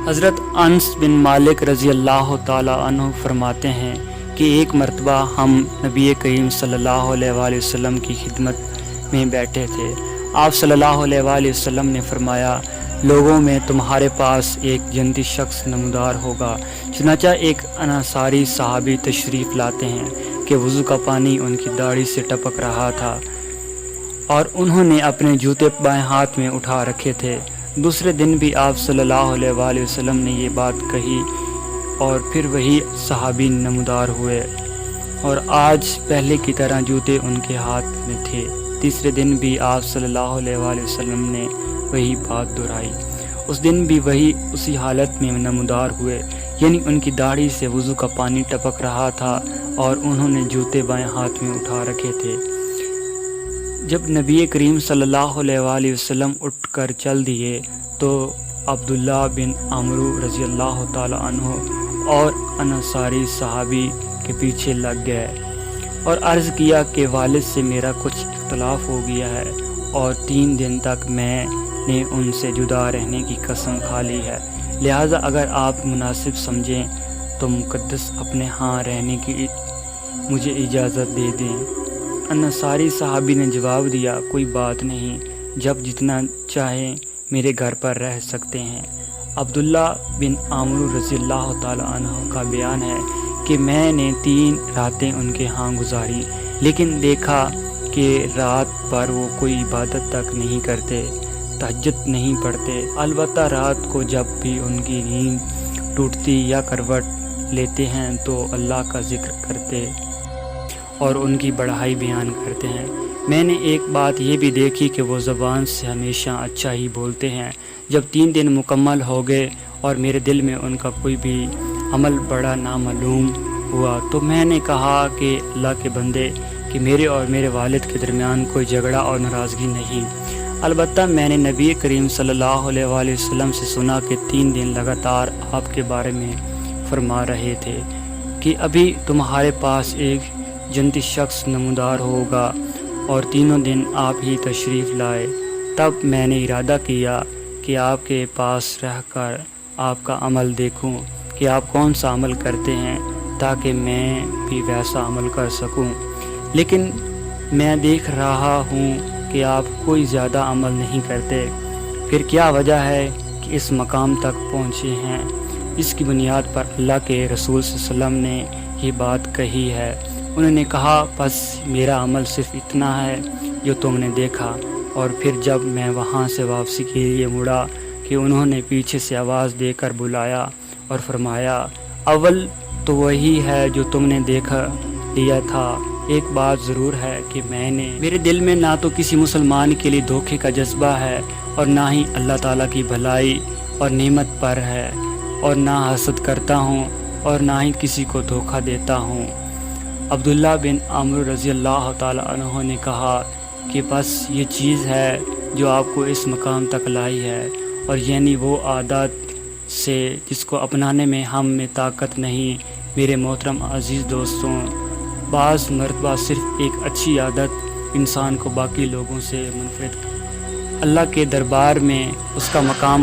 حضرت انس بن مالک رضی اللہ تعالی عنہ فرماتے ہیں کہ ایک مرتبہ ہم نبی کریم صلی اللہ علیہ وآلہ وسلم کی خدمت میں بیٹھے تھے۔ آپ صلی اللہ علیہ وآلہ وسلم نے فرمایا، لوگوں میں تمہارے پاس ایک جنتی شخص نمودار ہوگا۔ چنانچہ ایک انصاری صحابی تشریف لاتے ہیں کہ وضو کا پانی ان کی داڑھی سے ٹپک رہا تھا اور انہوں نے اپنے جوتے بائیں ہاتھ میں اٹھا رکھے تھے۔ دوسرے دن بھی آپ صلی اللہ علیہ وآلہ وسلم نے یہ بات کہی اور پھر وہی صحابی نمودار ہوئے اور آج پہلے کی طرح جوتے ان کے ہاتھ میں تھے۔ تیسرے دن بھی آپ صلی اللہ علیہ وآلہ وسلم نے وہی بات دہرائی۔ اس دن بھی وہی اسی حالت میں نمودار ہوئے، یعنی ان کی داڑھی سے وضو کا پانی ٹپک رہا تھا اور انہوں نے جوتے بائیں ہاتھ میں اٹھا رکھے تھے۔ جب نبی کریم صلی اللہ علیہ وآلہ وسلم اٹھ کر چل دیے تو عبداللہ بن عمرو رضی اللہ تعالی عنہ اور انصاری صحابی کے پیچھے لگ گئے اور عرض کیا کہ والد سے میرا کچھ اختلاف ہو گیا ہے اور 3 دن تک میں نے ان سے جدا رہنے کی قسم کھا لی ہے، لہٰذا اگر آپ مناسب سمجھیں تو مقدس اپنے ہاں رہنے کی مجھے اجازت دے دیں۔ انصاری صحابی نے جواب دیا، کوئی بات نہیں، جب جتنا چاہیں میرے گھر پر رہ سکتے ہیں۔ عبداللہ بن عمرو رضی اللہ تعالی عنہ کا بیان ہے کہ میں نے 3 راتیں ان کے ہاں گزاری، لیکن دیکھا کہ رات پر وہ کوئی عبادت تک نہیں کرتے، تہجد نہیں پڑھتے، البتہ رات کو جب بھی ان کی نیند ٹوٹتی یا کروٹ لیتے ہیں تو اللہ کا ذکر کرتے اور ان کی بڑائی بیان کرتے ہیں۔ میں نے ایک بات یہ بھی دیکھی کہ وہ زبان سے ہمیشہ اچھا ہی بولتے ہیں۔ جب 3 دن مکمل ہو گئے اور میرے دل میں ان کا کوئی بھی عمل بڑا نامعلوم ہوا تو میں نے کہا کہ اللہ کے بندے، کہ میرے اور میرے والد کے درمیان کوئی جھگڑا اور ناراضگی نہیں، البتہ میں نے نبی کریم صلی اللہ علیہ وآلہ وسلم سے سنا کہ 3 دن لگاتار آپ کے بارے میں فرما رہے تھے کہ ابھی تمہارے پاس ایک جنتی شخص نمودار ہوگا اور تینوں دن آپ ہی تشریف لائے۔ تب میں نے ارادہ کیا کہ آپ کے پاس رہ کر آپ کا عمل دیکھوں کہ آپ کون سا عمل کرتے ہیں تاکہ میں بھی ویسا عمل کر سکوں، لیکن میں دیکھ رہا ہوں کہ آپ کوئی زیادہ عمل نہیں کرتے۔ پھر کیا وجہ ہے کہ اس مقام تک پہنچے ہیں؟ اس کی بنیاد پر اللہ کے رسول صلی اللہ علیہ وسلم نے یہ بات کہی ہے۔ انہوں نے کہا، بس میرا عمل صرف اتنا ہے جو تم نے دیکھا۔ اور پھر جب میں وہاں سے واپسی کے لیے مڑا کہ انہوں نے پیچھے سے آواز دے کر بلایا اور فرمایا، اول تو وہی ہے جو تم نے دیکھ لیا تھا، ایک بات ضرور ہے کہ میرے دل میں نہ تو کسی مسلمان کے لیے دھوکے کا جذبہ ہے اور نہ ہی اللہ تعالیٰ کی بھلائی اور نعمت پر ہے، اور نہ حسد کرتا ہوں اور نہ ہی کسی کو دھوکہ دیتا ہوں۔ عبداللہ بن عمرو رضی اللہ تعالی عنہ نے کہا کہ بس یہ چیز ہے جو آپ کو اس مقام تک لائی ہے، اور یعنی وہ عادت سے جس کو اپنانے میں ہم میں طاقت نہیں۔ میرے محترم عزیز دوستوں، بعض مرتبہ صرف ایک اچھی عادت انسان کو باقی لوگوں سے منفرد اللہ کے دربار میں اس کا مقام